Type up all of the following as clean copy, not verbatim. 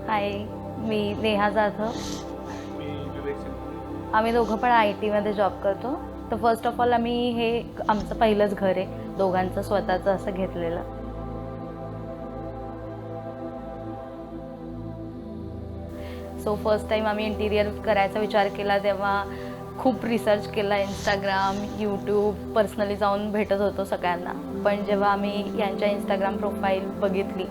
हाय, मी नेहा जाधव. आम्ही दोघं पण IT मध्ये जॉब करतो. तर फर्स्ट ऑफ ऑल आम्ही हे आमचं पहिलंच घर आहे, दोघांचं स्वतःचं असं घेतलेलं. सो फर्स्ट टाईम आम्ही इंटिरियर करायचा विचार केला तेव्हा खूप रिसर्च केला. इंस्टाग्राम, यूट्यूब, पर्सनली जाऊन भेटत होतो सगळ्यांना. पण जेव्हा आम्ही यांच्या इंस्टाग्राम प्रोफाईल बघितली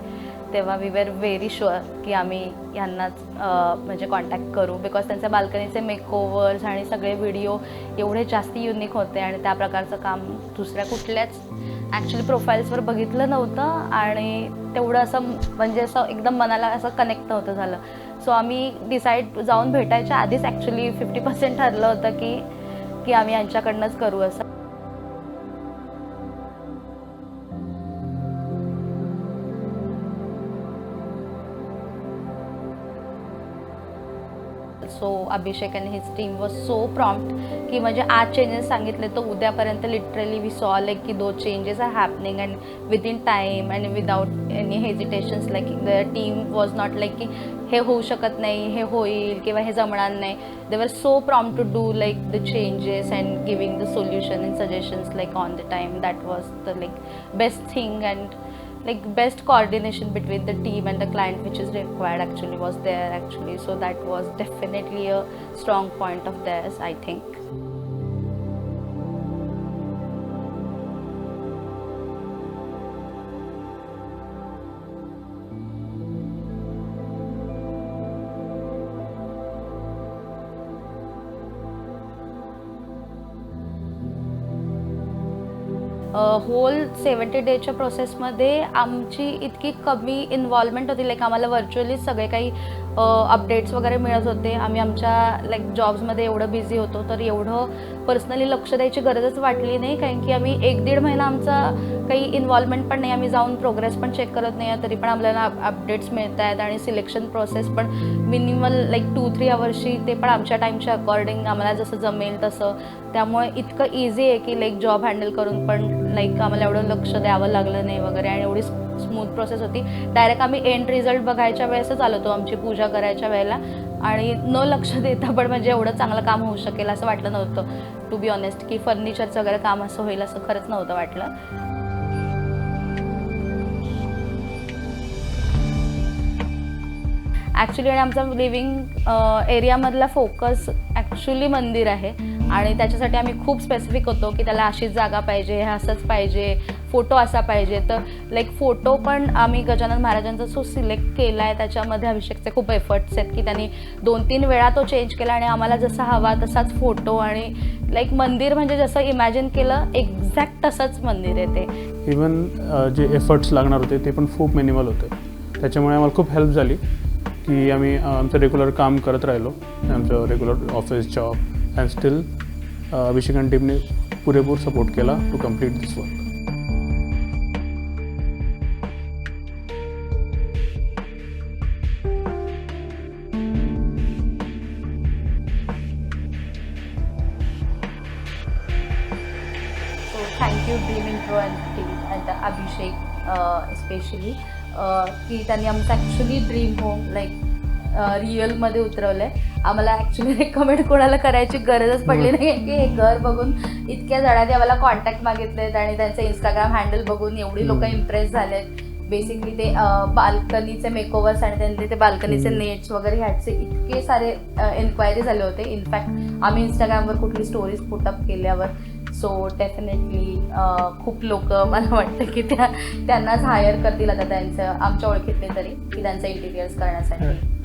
तेव्हा वी वेर व्हेरी शुअर की आम्ही यांनाच म्हणजे कॉन्टॅक्ट करू. बिकॉज त्यांच्या बाल्कनीचे मेकओव्हर्स आणि सगळे व्हिडिओ एवढे जास्ती युनिक होते आणि त्या प्रकारचं काम दुसऱ्या कुठल्याच ॲक्च्युली प्रोफाईल्सवर बघितलं नव्हतं आणि तेवढं असं म्हणजे असं एकदम मनाला असं कनेक्ट नव्हतं झालं. सो आम्ही डिसाईड जाऊन भेटायच्या आधीच ॲक्च्युली 50% ठरलं होतं की आम्ही यांच्याकडनंच करू असं. So Abhishek and his team was so prompt की म्हणजे आज चेंजेस सांगितले तर उद्यापर्यंत लिटरली वी सॉ लाईक की दो changes are happening and within time and without any hesitations. Like the team was not like की हे होऊ शकत नाही, हे होईल किंवा हे जमणार नाही. They were so prompt to do like the changes and giving the solution and suggestions like on the time. That was the like best thing and like best coordination between the team and the client which is required actually was there actually. So that was definitely a strong point of theirs, I think. Whole 70 डेजच्या प्रोसेसमध्ये आमची इतकी कमी involvement होती. Like आम्हाला virtually सगळे काही updates वगैरे मिळत होते. आम्ही आमच्या लाईक जॉब्समध्ये एवढं बिझी होतो तर एवढं पर्सनली लक्ष द्यायची गरजच वाटली नाही. कारण की आम्ही 1-1.5 महिना आमचा काही इन्व्हॉल्वमेंट पण नाही. आम्ही जाऊन प्रोग्रेस पण चेक करत नाही आहे तरी पण आपल्याला अपडेट्स मिळत आहेत आणि सिलेक्शन प्रोसेस पण मिनिमल लाईक 2-3 आवर्सची, ते पण आमच्या टाईमच्या अकॉर्डिंग आम्हाला जसं जमेल तसं. त्यामुळे इतकं इझी आहे की लाईक जॉब हँडल करून पण लाईक आम्हाला एवढं लक्ष द्यावं लागलं नाही वगैरे आणि एवढी स्मूथ प्रोसेस होती. डायरेक्ट आम्ही एंड रिझल्ट बघायच्या वेळेसच आलो होतो आमची पूजा करायच्या वेळेला आणि न लक्ष देता पण म्हणजे एवढं चांगलं काम होऊ शकेल असं वाटलं नव्हतं. टू बी ऑनेस्ट की फर्निचरचं वगैरे काम असं होईल असं खरंच नव्हतं वाटलं. ॲक्च्युली आणि आमचा लिव्हिंग एरियामधला फोकस ॲक्च्युली मंदिर आहे आणि त्याच्यासाठी आम्ही खूप स्पेसिफिक होतो की त्याला अशीच जागा पाहिजे, हे असंच पाहिजे, फोटो असा पाहिजे. तर लाईक फोटो पण आम्ही गजानन महाराजांचा जो सिलेक्ट केला आहे त्याच्यामध्ये अभिषेकचे खूप एफर्ट्स आहेत की त्यांनी 2-3 वेळा तो चेंज केला आणि आम्हाला जसा हवा तसाच फोटो आणि लाईक मंदिर म्हणजे जसं इमॅजिन केलं एक्झॅक्ट तसंच मंदिर आहे ते. इवन जे एफर्ट्स लागणार होते ते पण खूप मिनिमल होते. त्याच्यामुळे आम्हाला खूप हेल्प झाली की आम्ही आमचं रेग्युलर काम करत राहिलो, आमचं regular office job. And still Abhishek and टीमने पुरेपूर सपोर्ट केला to complete this work. So thank you dream intro and team and Abhishek specially की त्यांनी आमचं ॲक्च्युली ड्रीम होम लाईक रिअलमध्ये उतरवलं आहे. आम्हाला ॲक्च्युली रेकमेंड कोणाला करायची गरजच पडली नाही की हे घर बघून इतक्या जणांनी आम्हाला कॉन्टॅक्ट मागितलेत आणि त्यांचे इंस्टाग्राम हँडल बघून एवढी लोक इम्प्रेस झालेत. बेसिकली ते बाल्कनीचे मेकओव्हर्स आणि त्यांचे ते बाल्कनीचे नेट्स वगैरे ह्याचे इतके सारे एन्क्वायरी झाले होते. इनफॅक्ट आम्ही इंस्टाग्रामवर कुठली स्टोरीज पुटअप केल्यावर. सो डेफिनेटली खूप लोक मला वाटतं की त्यांनाच हायर करतील आता त्यांचं आमच्या ओळखीतले तरी की त्यांचं इंटिरियर्स करण्यासाठी.